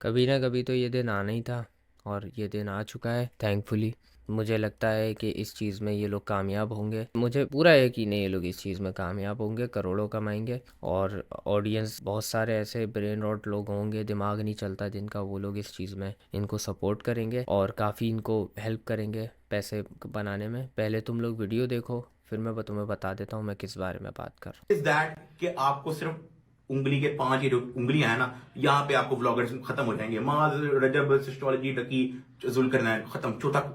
कभी ना कभी तो ये दिन आना ही था और ये दिन आ चुका है थैंकफुली। मुझे लगता है कि इस चीज़ में ये लोग कामयाब होंगे। मुझे पूरा यकीन है ये लोग इस चीज़ में कामयाब होंगे, करोड़ों कमाएंगे और ऑडियंस बहुत सारे ऐसे ब्रेन रॉट लोग होंगे, दिमाग नहीं चलता जिनका, वो लोग इस चीज़ में इनको सपोर्ट करेंगे और काफ़ी इनको हेल्प करेंगे पैसे बनाने में। पहले तुम लोग वीडियो देखो, फिर मैं तुम्हें बता देता हूँ मैं किस बारे में बात कर रहा हूँ। इज दैट कि आपको सिर्फ उंगली के 5 ही जो उंगलियां है ना, यहाँ पे आपको व्लॉगर्स खत्म हो जाएंगे। माज, रजब, सिस्टोलॉजी, डकी, जुलकरनैन खत्म।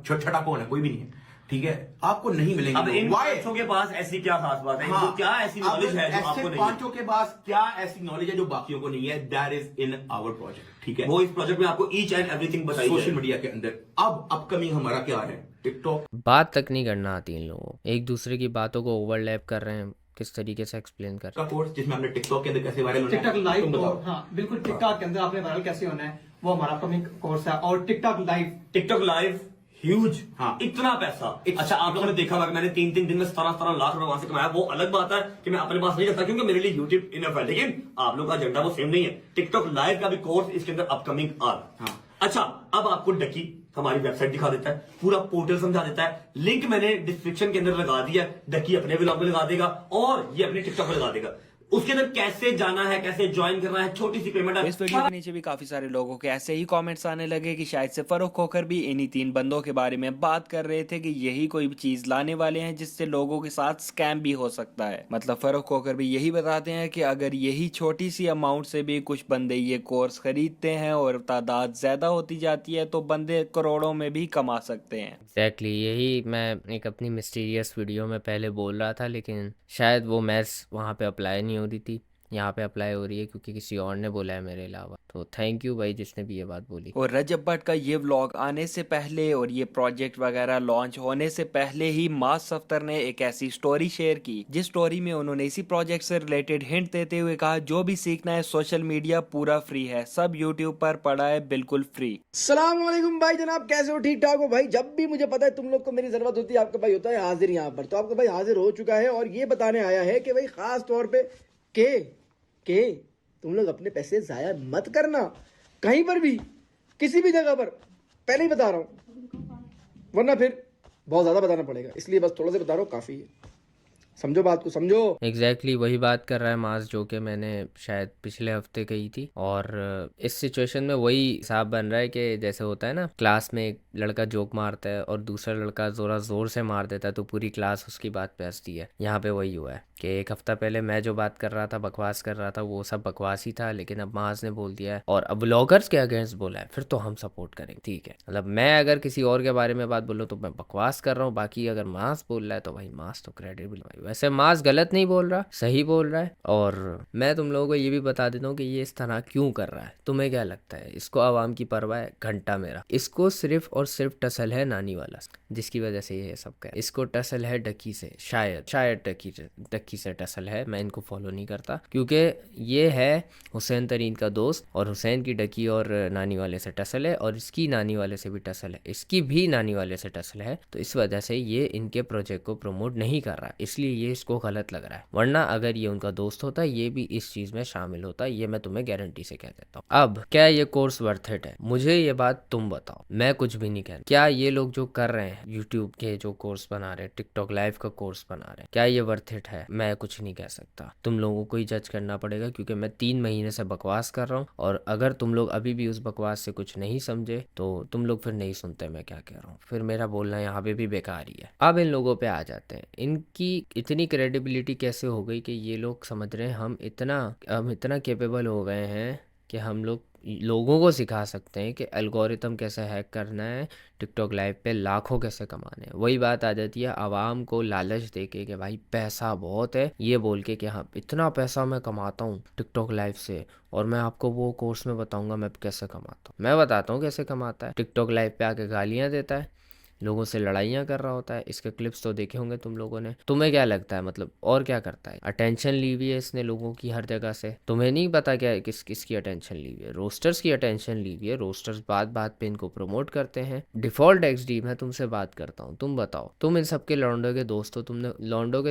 छठा कौन है? कोई भी नहीं है। ठीक है, आपको नहीं मिलेंगे। अब इन Why? पांचों के पास ऐसी क्या खास बात है? हाँ, इनको क्या ऐसी नॉलेज है जो ऐसे आपको नहीं है? पांचों के पास क्या ऐसी नॉलेज है जो बाकियों को नहीं है? That is in our project. ठीक है, वो इस प्रोजेक्ट में आपको ईच एंड एवरीथिंग बताई सोशल जाएगी। मीडिया के अंदर। अब अपकमिंग हमारा क्या है? टिकटॉक। बात तक नहीं करना आती इन लोगों को, एक दूसरे की बातों को ओवरलैप कर रहे हैं, किस तरीके से एक्सप्लेन कर। का कोर्स जिसमें हमने टिकटॉक के अंदर कैसे वायरल होना है, टिकटॉक लाइव तुम को, बताओ। हाँ बिल्कुल, टिकटॉक के अंदर आपने वायरल कैसे होना है वो हमारा अपकमिंग कोर्स है। और TikTok live, TikTok live huge. हाँ। इतना पैसा। It's- अच्छा, आप लोगों ने देखा होगा कि मैंने 3 दिन में 17-17 लाख रुपए वहां से कमाया। वो अलग बात है कि मैं अपने पास नहीं रखता क्योंकि मेरे लिए यूट्यूब इनफ है, लेकिन आप लोग का एजेंडा वो सेम नहीं है। टिकटॉक लाइव का भी कोर्स इसके अंदर अपकमिंग आ। हाँ। अच्छा, अब आपको डकी हमारी वेबसाइट दिखा देता है, पूरा पोर्टल समझा देता है। लिंक मैंने डिस्क्रिप्शन के अंदर लगा दिया है। डकी अपने ब्लॉग में लगा देगा और ये अपने टिकटॉक में लगा देगा। उसके अंदर कैसे जाना है, कैसे ज्वाइन करना है, छोटी सी पेमेंट है। इस वीडियो के नीचे भी काफी सारे लोगों के ऐसे ही कमेंट्स आने लगे कि शायद से फरोख होकर भी इन्हीं 3 बंदों के बारे में बात कर रहे थे कि यही कोई चीज लाने वाले हैं जिससे लोगों के साथ स्कैम भी हो सकता है। मतलब फरोख होकर भी यही बताते हैं कि अगर यही छोटी सी अमाउंट से भी कुछ बंदे ये कोर्स खरीदते हैं और तादाद ज्यादा होती जाती है तो बंदे करोड़ों में भी कमा सकते हैं। एग्जैक्टली यही मैं एक अपनी मिस्टीरियस वीडियो में पहले बोल रहा था, लेकिन शायद वो मैथ्स वहाँ पे अप्लाई नहीं हो रही थी, यहाँ पे अप्लाई हो रही है क्योंकि किसी और ने बोला है मेरे अलावा। तो थैंक यू भाई जिसने भी ये बात बोली। और रजब भट्ट का ये व्लॉग आने से पहले और ये प्रोजेक्ट वगैरह लॉन्च होने से पहले ही मास सफ्तर ने एक ऐसी स्टोरी शेयर की जिस स्टोरी में उन्होंने इसी प्रोजेक्ट से रिलेटेड हिंट देते हुए कहा जो भी सीखना है सोशल मीडिया पूरा फ्री है, सब यूट्यूब पर पड़ा है बिल्कुल फ्री। सलाम वालेकुम भाई जनाब, कैसे हो? ठीक ठाक हो भाई? जब भी मुझे पता है तुम लोग को मेरी जरूरत होती है, आपका भाई होता है हाजिर यहाँ पर। तो आपका भाई हाजिर हो चुका है और ये बताने आया है कि भाई खास तौर पे के तुम लोग अपने पैसे जाया मत करना कहीं पर भी, किसी भी जगह पर। पहले ही बता रहा हूँ, वरना फिर बहुत ज्यादा बताना पड़ेगा, इसलिए बस थोड़ा सा बता रहा हूँ, काफी है। समझो बात को, समझो। एग्जैक्टली वही बात कर रहा है मास जो कि मैंने शायद पिछले हफ्ते कही थी। और इस सिचुएशन में वही हिसाब बन रहा है कि जैसे होता है ना, क्लास में एक लड़का जोक मारता है और दूसरा लड़का जोरा जोर से मार देता है तो पूरी क्लास उसकी बात पे हंसती है। यहाँ पे वही हुआ है कि एक हफ्ता पहले मैं जो बात कर रहा था, बकवास कर रहा था, वो सब बकवास ही था, लेकिन अब मास ने बोल दिया है और अब ब्लॉगर्स के अगेंस्ट बोला है, फिर तो हम सपोर्ट करेंगे। ठीक है, मतलब मैं अगर किसी और के बारे में बात बोलूँ तो मैं बकवास कर रहा हूँ, बाकी अगर मास बोल रहा है तो भाई मास तो क्रेडिबल भाई। वैसे मास गलत नहीं बोल रहा, सही बोल रहा है। और मैं तुम लोगों को ये भी बता देता हूँ कि ये इस तरह क्यों कर रहा है। तुम्हें क्या लगता है? इसको आवाम की परवाह है घंटा मेरा। इसको सिर्फ और सिर्फ टसल है नानी वाला, जिसकी वजह से ये सब कर। इसको टसल है डकी से, शायद डकी से टसल है। मैं इनको फॉलो नहीं करता क्योंकि ये है हुसैन तरीन का दोस्त और हुसैन की डकी और नानी वाले से टसल है और इसकी नानी वाले से भी टसल है, इसकी भी नानी वाले से टसल है। तो इस वजह से ये इनके प्रोजेक्ट को प्रमोट नहीं कर रहा, इसलिए ये इसको गलत लग रहा है। वरना अगर ये उनका दोस्त होता ये भी इस चीज में शामिल होता, ये मैं तुम्हें गारंटी से कह देता हूँ। अब क्या ये कोर्स वर्थ इट है? मुझे ये बात तुम बताओ, मैं कुछ भी नहीं कह रहा। क्या ये लोग जो कर रहे हैं, यूट्यूब के जो कोर्स बना रहे हैं, टिकटॉक लाइव का कोर्स बना रहे हैं, क्या ये वर्थ इट है? मैं कुछ नहीं कह सकता, तुम लोगों को ही जज करना पड़ेगा क्योंकि मैं 3 महीने से बकवास कर रहा हूँ। और अगर तुम लोग अभी भी उस बकवास से कुछ नहीं समझे तो तुम लोग फिर नहीं सुनते मैं क्या कह रहा हूँ, फिर मेरा बोलना यहाँ पे भी बेकार ही है। अब इन लोगों पे आ जाते हैं, इनकी इतनी क्रेडिबिलिटी कैसे हो गई कि ये लोग समझ रहे हैं हम इतना कैपेबल हो गए हैं कि हम लोगों को सिखा सकते हैं कि एल्गोरिथम कैसे हैक करना है, टिकटॉक लाइव पे लाखों कैसे कमाने हैं। वही बात आ जाती है आवाम को लालच देके कि भाई पैसा बहुत है, ये बोल के कि हाँ इतना पैसा मैं कमाता हूँ टिकटॉक लाइव से और मैं आपको वो कोर्स में बताऊंगा मैं कैसे कमाता हूँ। मैं बताता हूँ कैसे कमाता है। टिकटॉक लाइव पे आके गालियाँ देता है, लोगों से लड़ाइयाँ कर रहा होता है। इसके क्लिप्स तो देखे होंगे तुम लोगों ने। तुम्हें क्या लगता है मतलब और क्या करता है? अटेंशन ली हुई है इसने लोगों की हर जगह से। तुम्हें नहीं पता क्या किसकी अटेंशन ली हुई है? रोस्टर्स की अटेंशन ली हुई है। रोस्टर्स बात बात पे इनको प्रमोट करते हैं। डिफॉल्ट XD मैं तुमसे बात करता हूँ, तुम बताओ, तुम इन सबके लॉन्डो के दोस्त हो,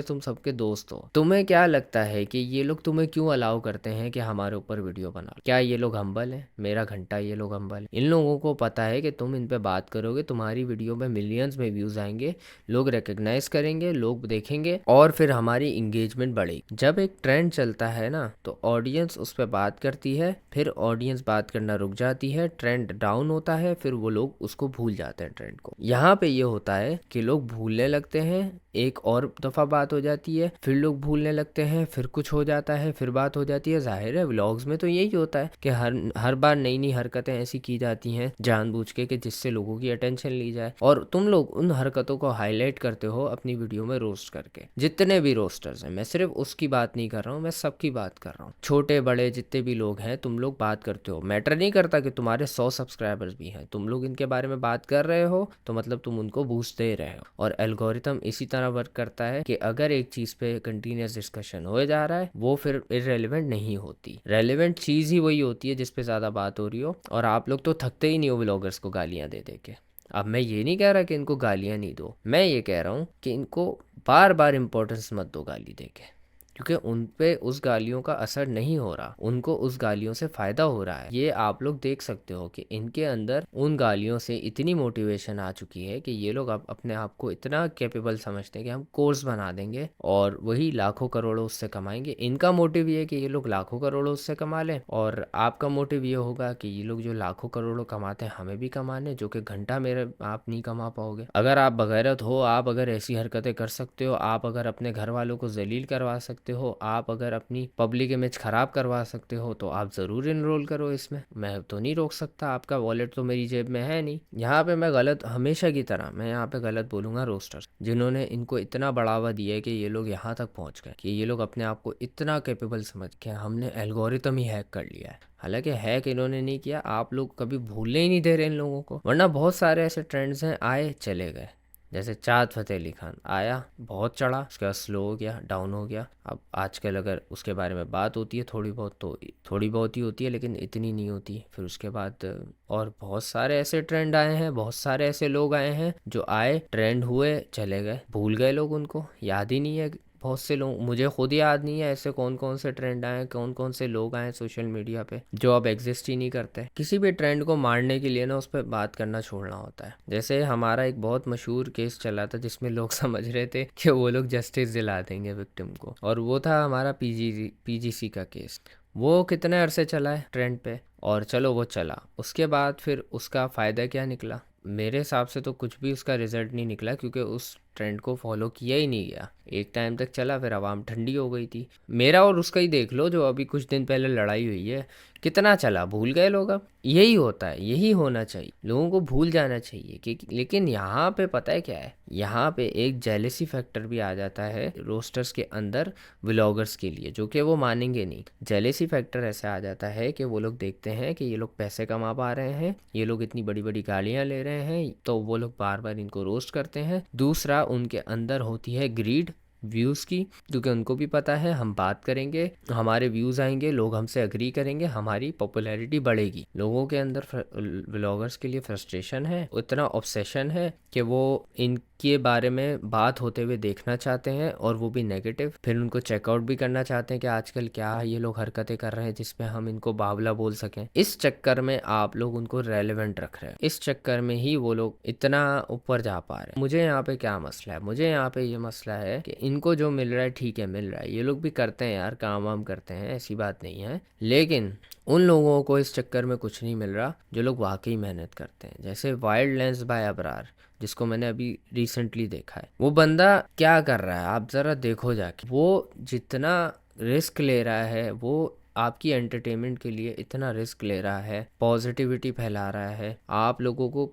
तुम सबके दोस्त हो, तुम्हें क्या लगता है कि ये लोग तुम्हें क्यों अलाउ करते हैं कि हमारे ऊपर वीडियो बना? क्या ये लोग हम्बल हैं? मेरा घंटा ये लोग हम्बल हैं? इन लोगों को पता है कि तुम इन पे बात करोगे, तुम्हारी वीडियो में मिलियंस में व्यूज आएंगे, लोग रिकग्नाइज करेंगे, लोग देखेंगे और फिर हमारी इंगेजमेंट बढ़ेगी। जब एक ट्रेंड चलता है ना तो ऑडियंस उस पर बात करती है, फिर ऑडियंस बात करना रुक जाती है, ट्रेंड डाउन होता है, फिर वो लोग उसको भूल जाते हैं ट्रेंड को। यहाँ पे ये होता है कि लोग भूलने लगते हैं, एक और दफ़ा बात हो जाती है, फिर लोग भूलने लगते हैं, फिर कुछ हो जाता है, फिर बात हो जाती है। जाहिर है व्लॉग्स में तो यही होता है कि हर बार नई नई हरकतें ऐसी की जाती हैं जानबूझ के कि जिससे लोगों की अटेंशन ली जाए, और तुम लोग उन हरकतों को हाईलाइट करते हो अपनी वीडियो में रोस्ट करके। जितने भी रोस्टर्स हैं, मैं सिर्फ उसकी बात नहीं कर रहा हूँ, मैं सबकी बात कर रहा हूँ, छोटे बड़े जितने भी लोग हैं, तुम लोग बात करते हो। मैटर नहीं करता कि तुम्हारे 100 सब्सक्राइबर्स भी हैं, तुम लोग इनके बारे में बात कर रहे हो तो मतलब तुम उनको बूस्ट दे रहे हो। और एल्गोरिथम इसी तरह वर्क करता है कि अगर एक चीज़ पे कंटिन्यूस डिस्कशन हो जा रहा है वो फिर इररेलेवेंट नहीं होती। रेलेवेंट चीज़ ही वही होती है जिस पे ज़्यादा बात हो रही हो। और आप लोग तो थकते ही नहीं हो व्लॉगर्स को गालियाँ दे दे के। अब मैं ये नहीं कह रहा कि इनको गालियाँ नहीं दो, मैं ये कह रहा हूँ कि इनको बार बार इंपॉर्टेंस मत दो गाली दे के, क्योंकि उन पे उस गालियों का असर नहीं हो रहा, उनको उस गालियों से फ़ायदा हो रहा है। ये आप लोग देख सकते हो कि इनके अंदर उन गालियों से इतनी मोटिवेशन आ चुकी है कि ये लोग अब अपने आप को इतना कैपेबल समझते हैं कि हम कोर्स बना देंगे और वही लाखों करोड़ों उससे कमाएंगे। इनका मोटिव ये है कि ये लोग लाखों करोड़ों उससे कमा लें, और आपका मोटिव ये होगा कि ये लोग जो लाखों करोड़ों कमाते हैं हमें भी कमाने, जो कि घंटा मेरे आप नहीं कमा पाओगे। अगर आप बगैरत हो, आप अगर ऐसी हरकतें कर सकते हो, आप अगर अपने घर वालों को जलील करवा सकते हो, आप अगर अपनी पब्लिक इमेज खराब करवा सकते हो, तो आप ज़रूर इनरोल करो इसमें। मैं तो नहीं रोक सकता, आपका वॉलेट तो मेरी जेब में है नहीं। यहाँ पे मैं गलत, हमेशा की तरह मैं यहाँ पे गलत बोलूँगा रोस्टर्स, जिन्होंने इनको इतना बढ़ावा दिया है कि ये लोग यहाँ तक पहुँच गए, कि ये लोग अपने आप को इतना कैपेबल समझ के हमने एल्गोरिथम ही हैक कर लिया है। हालांकि हैक इन्होंने नहीं किया, आप लोग कभी भूलने ही नहीं दे रहे इन लोगों को। वरना बहुत सारे ऐसे ट्रेंड्स हैं, आए चले गए। जैसे चाँद फ़तेह अली खान आया, बहुत चढ़ा, उसके बाद स्लो हो गया, डाउन हो गया। अब आजकल अगर उसके बारे में बात होती है थोड़ी बहुत, तो थोड़ी बहुत ही होती है, लेकिन इतनी नहीं होती। फिर उसके बाद और बहुत सारे ऐसे ट्रेंड आए हैं, बहुत सारे ऐसे लोग आए हैं जो आए, ट्रेंड हुए, चले गए, भूल गए लोग, उनको याद ही नहीं है। बहुत से लोग, मुझे खुद याद नहीं है ऐसे कौन कौन से ट्रेंड आए, कौन कौन से लोग आए सोशल मीडिया पे जो अब एग्जिस्ट ही नहीं करते। किसी भी ट्रेंड को मारने के लिए ना उस पर बात करना छोड़ना होता है। जैसे हमारा एक बहुत मशहूर केस चला था जिसमें लोग समझ रहे थे कि वो लोग जस्टिस दिला देंगे विक्टिम को, और वो था हमारा PGC का केस। वो कितने अरसे चला है ट्रेंड पे, और चलो वो चला, उसके बाद फिर उसका फ़ायदा क्या निकला? मेरे हिसाब से तो कुछ भी उसका रिजल्ट नहीं निकला, क्योंकि उस ट्रेंड को फॉलो किया ही नहीं गया। एक टाइम तक चला, फिर आवाम ठंडी हो गई थी। मेरा और उसका ही देख लो, जो अभी कुछ दिन पहले लड़ाई हुई है, कितना चला, भूल गए लोग। अब यही होता है, यही होना चाहिए, लोगों को भूल जाना चाहिए कि, लेकिन यहाँ पे पता है क्या है, यहाँ पे एक जेलेसी फैक्टर भी आ जाता है रोस्टर्स के अंदर व्लॉगर्स के लिए, जो कि वो मानेंगे नहीं। जेलेसी फैक्टर ऐसे आ जाता है कि वो लोग देखते हैं कि ये लोग पैसे कमा पा रहे हैं, ये लोग इतनी बड़ी बड़ी गालियाँ ले रहे हैं, तो वो लोग बार बार इनको रोस्ट करते हैं। दूसरा, उनके अंदर होती है ग्रीड व्यूज़ की, क्योंकि उनको भी पता है हम बात करेंगे, हमारे व्यूज़ आएंगे, लोग हमसे अग्री करेंगे, हमारी पॉपुलैरिटी बढ़ेगी। लोगों के अंदर व्लॉगर्स के लिए फ्रस्ट्रेशन है, इतना ऑब्सेशन है कि वो इनके बारे में बात होते हुए देखना चाहते हैं, और वो भी नेगेटिव। फिर उनको चेकआउट भी करना चाहते हैं कि आजकल क्या ये लोग हरकतें कर रहे हैं जिसपे हम इनको बावला बोल सकें। इस चक्कर में आप लोग उनको रेलेवेंट रख रहे हैं, इस चक्कर में ही वो लोग इतना ऊपर जा पा रहे हैं। मुझे यहाँ पे क्या मसला है, मुझे यहाँ पे ये मसला है कि इनको जो मिल रहा है ठीक है, मिल रहा है, ये लोग भी करते हैं यार, काम वाम करते हैं, ऐसी बात नहीं है, लेकिन उन लोगों को इस चक्कर में कुछ नहीं मिल रहा जो लोग वाकई मेहनत करते हैं। जैसे वाइल्ड लेंस बाय अबरार, जिसको मैंने अभी रिसेंटली देखा है, वो बंदा क्या कर रहा है आप ज़रा देखो जाके। वो जितना रिस्क ले रहा है, वो आपकी एंटरटेनमेंट के लिए इतना रिस्क ले रहा है, पॉजिटिविटी फैला रहा है, आप लोगों को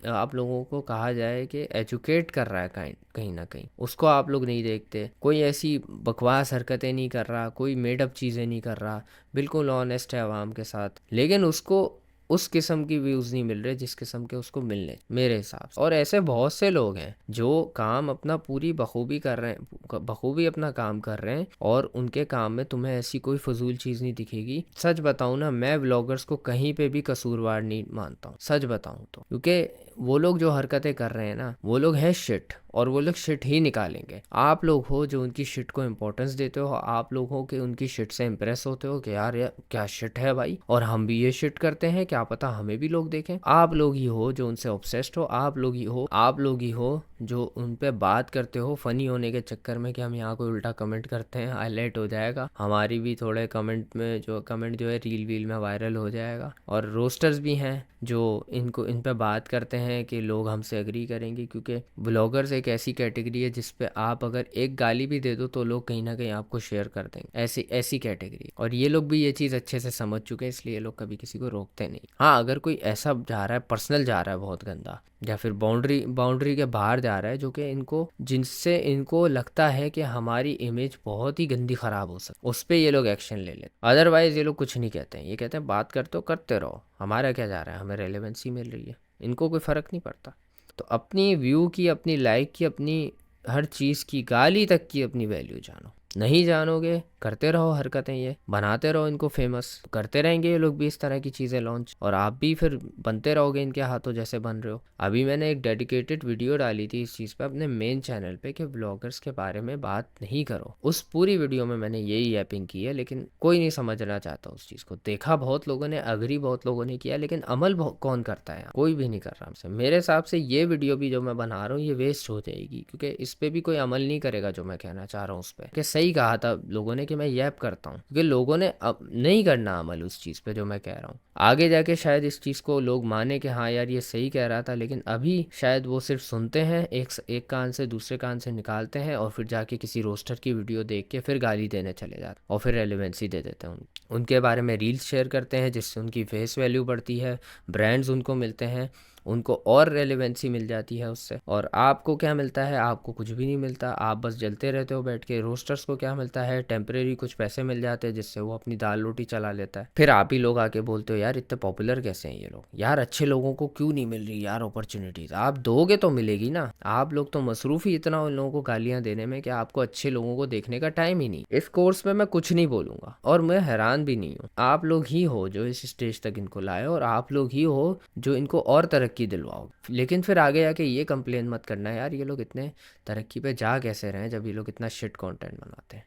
आप लोगों को कहा जाए कि एजुकेट कर रहा है कहीं ना कहीं, उसको आप लोग नहीं देखते। कोई ऐसी बकवास हरकतें नहीं कर रहा, कोई मेडअप चीज़ें नहीं कर रहा, बिल्कुल ऑनेस्ट है आवाम के साथ, लेकिन उसको उस किस्म की व्यूज़ नहीं मिल रहे जिस किस्म के उसको मिलने मेरे हिसाब से। और ऐसे बहुत से लोग हैं जो काम अपना पूरी बखूबी कर रहे हैं, बखूबी अपना काम कर रहे हैं, और उनके काम में तुम्हें ऐसी कोई फजूल चीज़ नहीं दिखेगी। सच बताऊँ ना, मैं व्लॉगर्स को कहीं पे भी कसूरवार नहीं मानता हूँ, सच बताऊँ तो, क्योंकि वो लोग जो हरकतें कर रहे हैं ना, वो लोग हैं शिट, और वो लोग शिट ही निकालेंगे। आप लोग हो जो उनकी शिट को इम्पोर्टेंस देते हो, आप लोग हो कि उनकी शिट से इम्प्रेस होते हो कि यार क्या शिट है भाई, और हम भी ये शिट करते हैं, क्या पता हमें भी लोग देखें। आप लोग ही हो जो उनसे ऑब्सेस्ड हो, आप लोग ही हो जो उन पे बात करते हो फ़नी होने के चक्कर में कि हम यहाँ कोई उल्टा कमेंट करते हैं, हाईलाइट हो जाएगा, हमारी भी थोड़े कमेंट जो है रील वील में वायरल हो जाएगा। और रोस्टर्स भी हैं जो इन पे बात करते हैं कि लोग हमसे एग्री करेंगे, क्योंकि ब्लॉगर्स एक ऐसी कैटेगरी है जिस पे आप अगर एक गाली भी दे दो तो लोग कहीं ना कहीं आपको शेयर कर देंगे, ऐसी कैटेगरी। और ये लोग भी ये चीज़ अच्छे से समझ चुके हैं, इसलिए ये लोग कभी किसी को रोकते नहीं। हाँ, अगर कोई ऐसा जा रहा है, पर्सनल जा रहा है बहुत गंदा, या फिर बाउंड्री के बाहर जा रहा है, जो कि जिनसे इनको लगता है कि हमारी इमेज बहुत ही गंदी ख़राब हो सकती, उस पर ये लोग एक्शन ले लेते। अदरवाइज़ ये लोग कुछ नहीं कहते हैं, ये कहते हैं बात करते हो करते रहो, हमारा क्या जा रहा है, हमें रेलेवेंसी मिल रही है, इनको कोई फ़र्क नहीं पड़ता। तो अपनी व्यू की, अपनी लाइक की, अपनी हर चीज़ की, गाली तक की अपनी वैल्यू जानो। नहीं जानोगे, करते रहो हरकतें, ये बनाते रहो इनको फेमस, करते रहेंगे ये लोग भी इस तरह की चीज़ें लॉन्च, और आप भी फिर बनते रहोगे इनके हाथों जैसे बन रहे हो। अभी मैंने एक डेडिकेटेड वीडियो डाली थी इस चीज़ पे अपने मेन चैनल पे कि ब्लॉगर्स के बारे में बात नहीं करो। उस पूरी वीडियो में मैंने यही ऐपिंग की है, लेकिन कोई नहीं समझना चाहता उस चीज़ को। देखा बहुत लोगों ने, अग्री बहुत लोगों ने किया, लेकिन अमल कौन करता है? कोई भी नहीं कर रहा हमसे। मेरे हिसाब से ये वीडियो भी जो मैं बना रहा हूँ ये वेस्ट हो जाएगी, क्योंकि इस पर भी कोई अमल नहीं करेगा जो मैं कहना चाह रहा हूँ उस पर। कि सही कहा था लोगों ने कि मैं ये करता हूँ, क्योंकि लोगों ने अब नहीं करना अमल उस चीज़ पे जो मैं कह रहा हूँ। आगे जाके शायद इस चीज़ को लोग माने कि हाँ यार ये सही कह रहा था, लेकिन अभी शायद वो सिर्फ सुनते हैं, एक कान से दूसरे कान से निकालते हैं, और फिर जाके किसी रोस्टर की वीडियो देख के फिर गाली देने चले जाते हैं, और फिर रेलेवेंसी दे देते हैं उनके बारे में, रील्स शेयर करते हैं जिससे उनकी फेस वैल्यू बढ़ती है, ब्रांड्स उनको मिलते हैं, उनको और रेलेवेंसी मिल जाती है उससे। और आपको क्या मिलता है? आपको कुछ भी नहीं मिलता, आप बस जलते रहते हो बैठ के। रोस्टर्स को क्या मिलता है? टेम्परेरी कुछ पैसे मिल जाते हैं जिससे वो अपनी दाल रोटी चला लेता है। फिर आप ही लोग आके बोलते हो यार इतने पॉपुलर कैसे हैं ये लोग, यार अच्छे लोगों को क्यों नहीं मिल रही यार अपॉर्चुनिटीज? आप दोगे तो मिलेगी ना। आप लोग तो मसरूफ ही इतना उन लोगों को गालियां देने में कि आपको अच्छे लोगों को देखने का टाइम ही नहीं। इस कोर्स में मैं कुछ नहीं बोलूंगा, और मैं हैरान भी नहीं हूँ। आप लोग ही हो जो इस स्टेज तक इनको लाए, और आप लोग ही हो जो इनको और तरक्की दिलवाओ। लेकिन फिर आगे जाके ये कंप्लेन मत करना यार ये लोग इतने तरक्की पे जा कैसे रहे हैं जब ये लोग इतना शिट कंटेंट बनाते हैं।